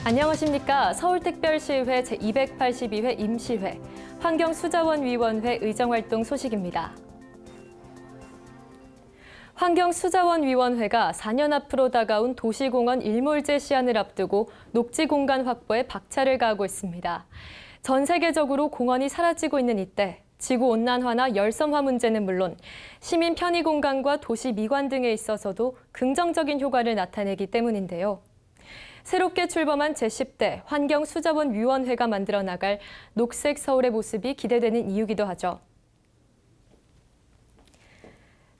안녕하십니까. 서울특별시의회 제282회 임시회 환경수자원위원회 의정활동 소식입니다. 환경수자원위원회가 4년 앞으로 다가온 도시공원 일몰제 시한을 앞두고 녹지공간 확보에 박차를 가하고 있습니다. 전 세계적으로 공원이 사라지고 있는 이때 지구온난화나 열섬화 문제는 물론 시민 편의 공간과 도시 미관 등에 있어서도 긍정적인 효과를 나타내기 때문인데요. 새롭게 출범한 제10대 환경수자원위원회가 만들어 나갈 녹색 서울의 모습이 기대되는 이유기도 하죠.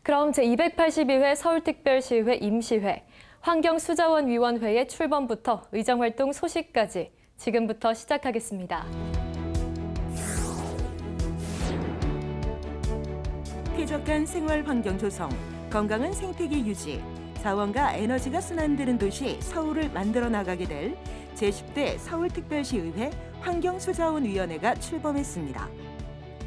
그럼 제282회 서울특별시의회 임시회 환경수자원위원회의 출범부터 의정활동 소식까지 지금부터 시작하겠습니다. 쾌적한 생활 환경 조성, 건강한 생태계 유지, 자원과 에너지가 순환되는 도시 서울을 만들어 나가게 될 제10대 서울특별시의회 환경수자원위원회가 출범했습니다.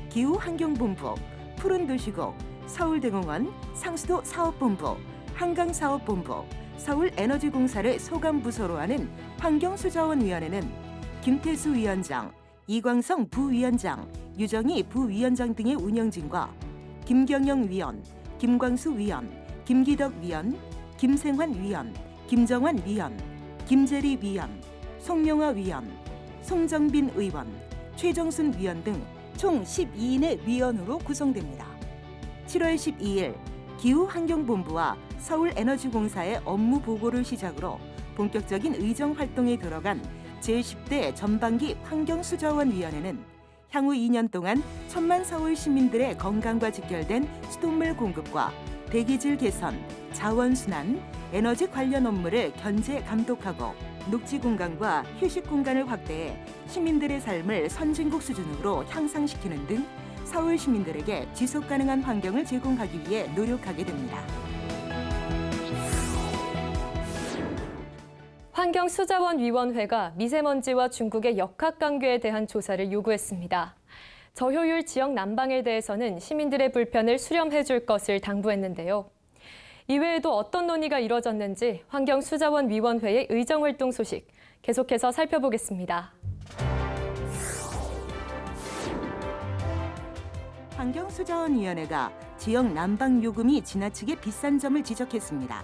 기후환경본부, 푸른도시국, 서울대공원, 상수도 사업본부, 한강사업본부, 서울에너지공사를 소관부서로 하는 환경수자원위원회는 김태수 위원장, 이광성 부위원장, 유정희 부위원장 등의 운영진과 김경영 위원, 김광수 위원, 김기덕 위원, 김생환 위원, 김정환 위원, 김재리 위원, 송명화 위원, 송정빈 의원, 최정순 위원 등 총 12인의 위원으로 구성됩니다. 7월 12일 기후환경본부와 서울에너지공사의 업무 보고를 시작으로 본격적인 의정 활동에 들어간 제10대 전반기 환경수자원위원회는 향후 2년 동안 1,000만 서울 시민들의 건강과 직결된 수돗물 공급과 대기질 개선, 자원순환, 에너지 관련 업무를 견제 감독하고 녹지 공간과 휴식 공간을 확대해 시민들의 삶을 선진국 수준으로 향상시키는 등 서울 시민들에게 지속 가능한 환경을 제공하기 위해 노력하게 됩니다. 환경수자원위원회가 미세먼지와 중국의 역학관계에 대한 조사를 요구했습니다. 저효율 지역 난방에 대해서는 시민들의 불편을 수렴해 줄 것을 당부했는데요. 이외에도 어떤 논의가 이뤄졌는지 환경수자원위원회의 의정활동 소식 계속해서 살펴보겠습니다. 환경수자원위원회가 지역 난방 요금이 지나치게 비싼 점을 지적했습니다.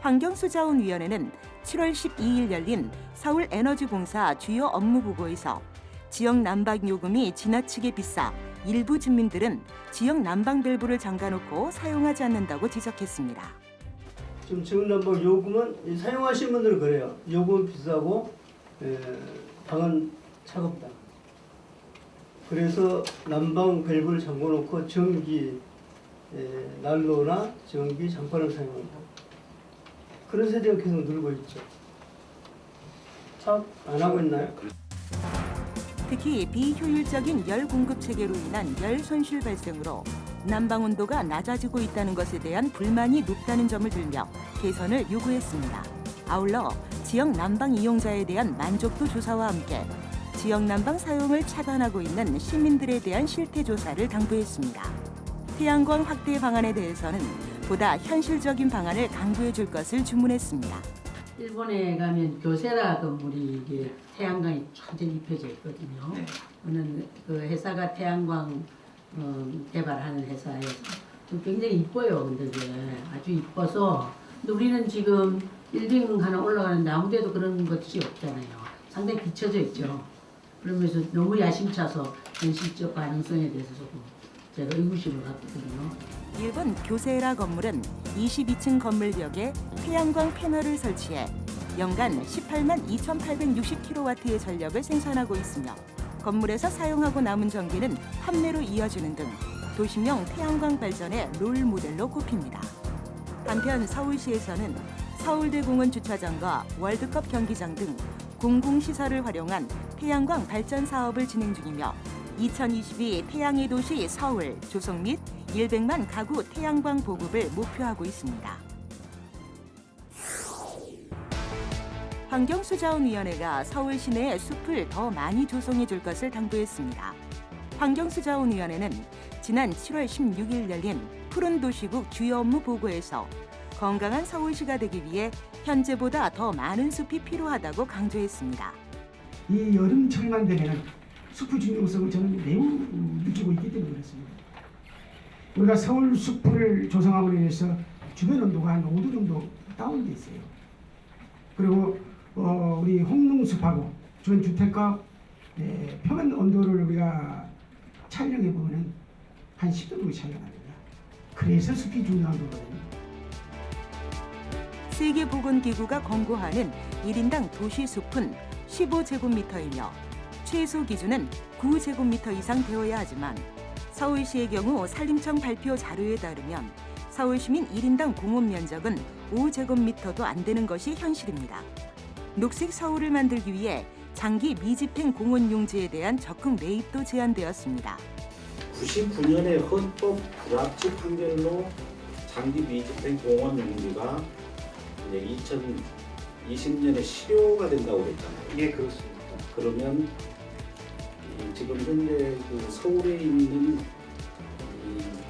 환경수자원위원회는 7월 12일 열린 서울에너지공사 주요 업무 보고에서 지역 난방 요금이 지나치게 비싸 일부 주민들은 지역 난방 밸브를 잠가놓고 사용하지 않는다고 지적했습니다. 지금 지역 난방 요금은 사용하시는 분들은 그래요. 요금은 비싸고 방은 차갑다. 그래서 난방 밸브를 잠궈놓고 전기 난로나 전기 장판을 사용한다. 그런 세대가 계속 늘고 있죠. 참 안 하고 있나요? 특히 비효율적인 열 공급 체계로 인한 열 손실 발생으로 난방 온도가 낮아지고 있다는 것에 대한 불만이 높다는 점을 들며 개선을 요구했습니다. 아울러 지역 난방 이용자에 대한 만족도 조사와 함께 지역 난방 사용을 차단하고 있는 시민들에 대한 실태 조사를 당부했습니다. 태양광 확대 방안에 대해서는 보다 현실적인 방안을 강구해 줄 것을 주문했습니다. 일본에 가면 교세라 건물이 이게 태양광이 완전히 입혀져 있거든요. 저는 그 회사가 태양광 개발하는 회사여서 굉장히 이뻐요. 근데 그게 아주 이뻐서 근데 우리는 지금 빌딩 하나 올라가는데 아무데도 그런 것이 없잖아요. 상당히 비춰져 있죠. 그러면서 너무 야심차서 현실적 가능성에 대해서 조금 제가 의구심을 갖거든요. 일본 교세라 건물은 22층 건물벽에 태양광 패널을 설치해 연간 18만 2,860kW의 전력을 생산하고 있으며 건물에서 사용하고 남은 전기는 판매로 이어지는 등 도시명 태양광 발전의 롤 모델로 꼽힙니다. 한편 서울시에서는 서울대공원 주차장과 월드컵 경기장 등 공공시설을 활용한 태양광 발전 사업을 진행 중이며 2022 태양의 도시 서울 조성 및 100만 가구 태양광 보급을 목표하고 있습니다. 환경수자원위원회가 서울 시내에 숲을 더 많이 조성해 줄 것을 당부했습니다. 환경수자원위원회는 지난 7월 16일 열린 푸른도시국 주요 업무 보고에서 건강한 서울시가 되기 위해 현재보다 더 많은 숲이 필요하다고 강조했습니다. 이 여름철만 되면 숲의 중요성을 저는 매우 느끼고 있기 때문에 그렇습니다. 우리가 서울 숲을 조성함으로 인해서 주변 온도가 한 5도 정도 다운돼 있어요. 그리고 우리 홍릉숲하고 주변 주택가 표면 온도를 우리가 촬영해 보면 한 10도 정도 차이가 납니다. 그래서 숲이 중요한 거거든요. 세계보건기구가 권고하는 1인당 도시숲은 15제곱미터이며 최소 기준은 9제곱미터 이상 되어야 하지만 서울시의 경우 산림청 발표 자료에 따르면 서울시민 1인당 공원 면적은 5제곱미터도 안 되는 것이 현실입니다. 녹색 서울을 만들기 위해 장기 미집행 공원 용지에 대한 적극 매입도 제한되었습니다. 99년에 헌법 불합치 판결로 장기 미집행 공원 용지가 이제 2020년에 실효가 된다고 그랬잖아요. 예, 그렇습니다. 그러면 지금 현재 그 서울에 있는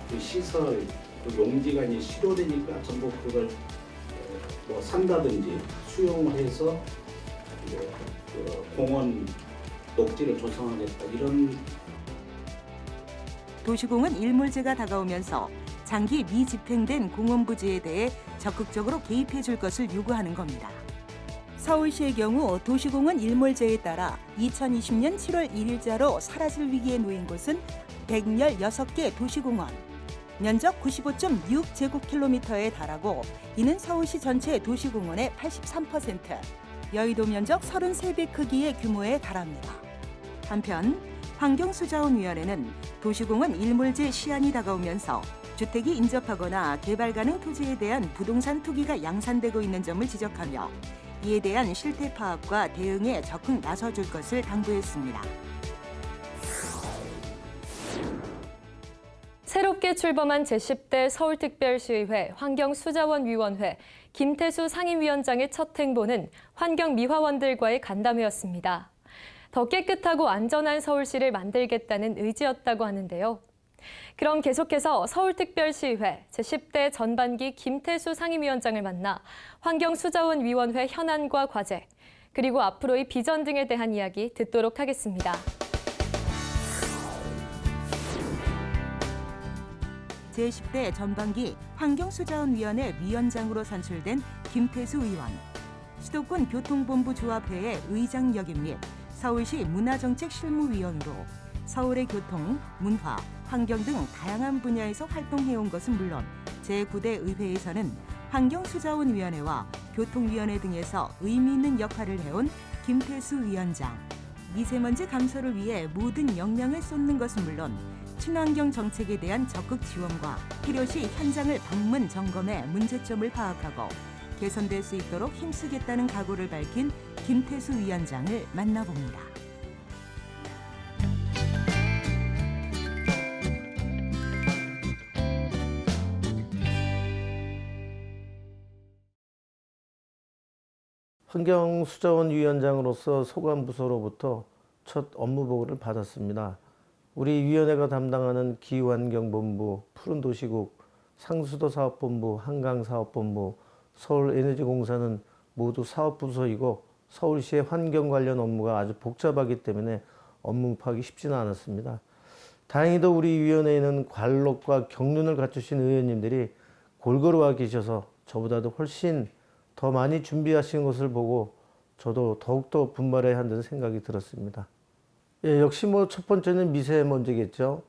그 시설, 그 용지가 이제 실효되니까 전부 그걸 뭐 산다든지 수용을 해서 이제 그 공원 녹지를 조성하겠다 이런. 도시공원 일몰제가 다가오면서 장기 미집행된 공원 부지에 대해 적극적으로 개입해 줄 것을 요구하는 겁니다. 서울시의 경우 도시공원 일몰제에 따라 2020년 7월 1일자로 사라질 위기에 놓인 곳은 116개 도시공원, 면적 95.6제곱킬로미터에 달하고 이는 서울시 전체 도시공원의 83%, 여의도 면적 33배 크기의 규모에 달합니다. 한편 환경수자원위원회는 도시공원 일몰제 시한이 다가오면서 주택이 인접하거나 개발 가능 토지에 대한 부동산 투기가 양산되고 있는 점을 지적하며 이에 대한 실태 파악과 대응에 적극 나서줄 것을 당부했습니다. 새롭게 출범한 제10대 서울특별시의회 환경수자원위원회 김태수 상임위원장의 첫 행보는 환경미화원들과의 간담회였습니다. 더 깨끗하고 안전한 서울시를 만들겠다는 의지였다고 하는데요. 그럼 계속해서 서울특별시의회 제10대 전반기 김태수 상임위원장을 만나 환경수자원위원회 현안과 과제, 그리고 앞으로의 비전 등에 대한 이야기 듣도록 하겠습니다. 제10대 전반기 환경수자원위원회 위원장으로 선출된 김태수 의원, 수도권 교통본부 조합회의 의장 역임 및 서울시 문화정책실무위원으로 서울의 교통, 문화, 환경 등 다양한 분야에서 활동해온 것은 물론 제9대 의회에서는 환경수자원위원회와 교통위원회 등에서 의미 있는 역할을 해온 김태수 위원장. 미세먼지 감소를 위해 모든 역량을 쏟는 것은 물론 친환경 정책에 대한 적극 지원과 필요시 현장을 방문 점검해 문제점을 파악하고 개선될 수 있도록 힘쓰겠다는 각오를 밝힌 김태수 위원장을 만나봅니다. 환경수자원위원장으로서 소관부서로부터 첫 업무 보고를 받았습니다. 우리 위원회가 담당하는 기후환경본부, 푸른도시국, 상수도사업본부, 한강사업본부, 서울에너지공사는 모두 사업부서이고 서울시의 환경 관련 업무가 아주 복잡하기 때문에 업무 파악이 쉽지는 않았습니다. 다행히도 우리 위원회에는 관록과 경륜을 갖추신 의원님들이 골고루 와 계셔서 저보다도 훨씬 더 많이 준비하신 것을 보고 저도 더욱더 분발해야 한다는 생각이 들었습니다. 역시 첫 번째는 미세먼지겠죠.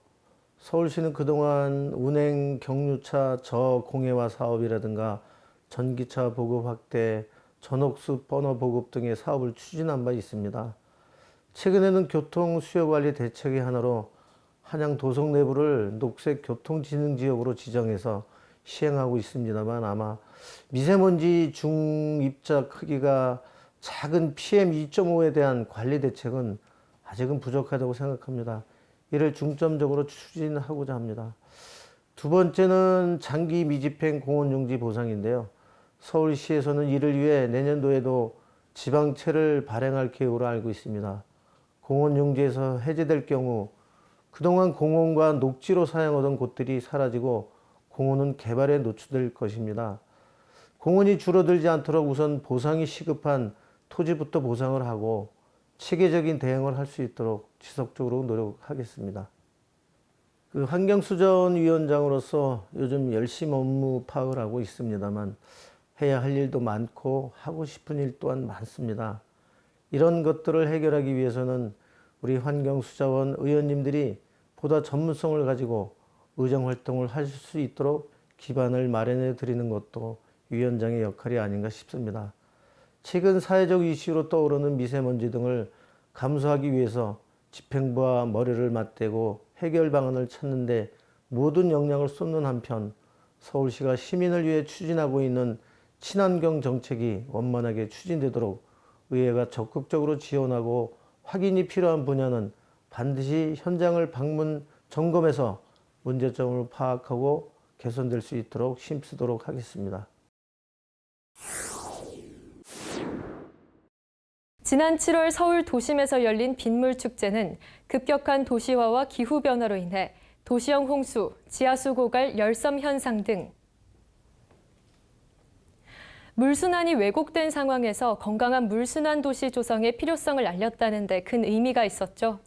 서울시는 그동안 운행 경유차 저공해화 사업이라든가 전기차 보급 확대, 전옥수 버너 보급 등의 사업을 추진한 바 있습니다. 최근에는 교통 수요 관리 대책의 하나로 한양 도성 내부를 녹색 교통지능지역으로 지정해서 시행하고 있습니다만 아마 미세먼지 중입자 크기가 작은 PM2.5에 대한 관리 대책은 아직은 부족하다고 생각합니다. 이를 중점적으로 추진하고자 합니다. 두 번째는 장기 미집행 공원용지 보상인데요. 서울시에서는 이를 위해 내년도에도 지방채를 발행할 계획으로 알고 있습니다. 공원용지에서 해제될 경우 그동안 공원과 녹지로 사용하던 곳들이 사라지고 공원은 개발에 노출될 것입니다. 공원이 줄어들지 않도록 우선 보상이 시급한 토지부터 보상을 하고 체계적인 대응을 할 수 있도록 지속적으로 노력하겠습니다. 환경수자원위원장으로서 요즘 열심히 업무 파악을 하고 있습니다만 해야 할 일도 많고 하고 싶은 일 또한 많습니다. 이런 것들을 해결하기 위해서는 우리 환경수자원 의원님들이 보다 전문성을 가지고 의정활동을 할 수 있도록 기반을 마련해 드리는 것도 위원장의 역할이 아닌가 싶습니다. 최근 사회적 이슈로 떠오르는 미세먼지 등을 감소하기 위해서 집행부와 머리를 맞대고 해결 방안을 찾는데 모든 역량을 쏟는 한편 서울시가 시민을 위해 추진하고 있는 친환경 정책이 원만하게 추진되도록 의회가 적극적으로 지원하고 확인이 필요한 분야는 반드시 현장을 방문 점검해서 문제점을 파악하고 개선될 수 있도록 힘쓰도록 하겠습니다. 지난 7월 서울 도심에서 열린 빗물축제는 급격한 도시화와 기후변화로 인해 도시형 홍수, 지하수 고갈, 열섬 현상 등 물순환이 왜곡된 상황에서 건강한 물순환 도시 조성의 필요성을 알렸다는 데 큰 의미가 있었죠.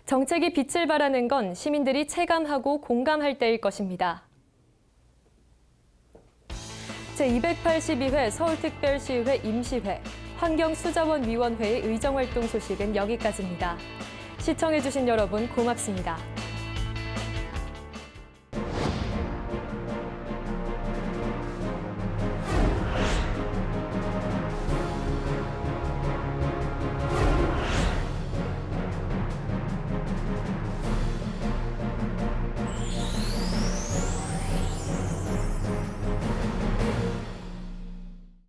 정책이 빛을 발하는 건 시민들이 체감하고 공감할 때일 것입니다. 제282회 서울특별시의회 임시회 환경수자원위원회의 의정활동 소식은 여기까지입니다. 시청해주신 여러분 고맙습니다.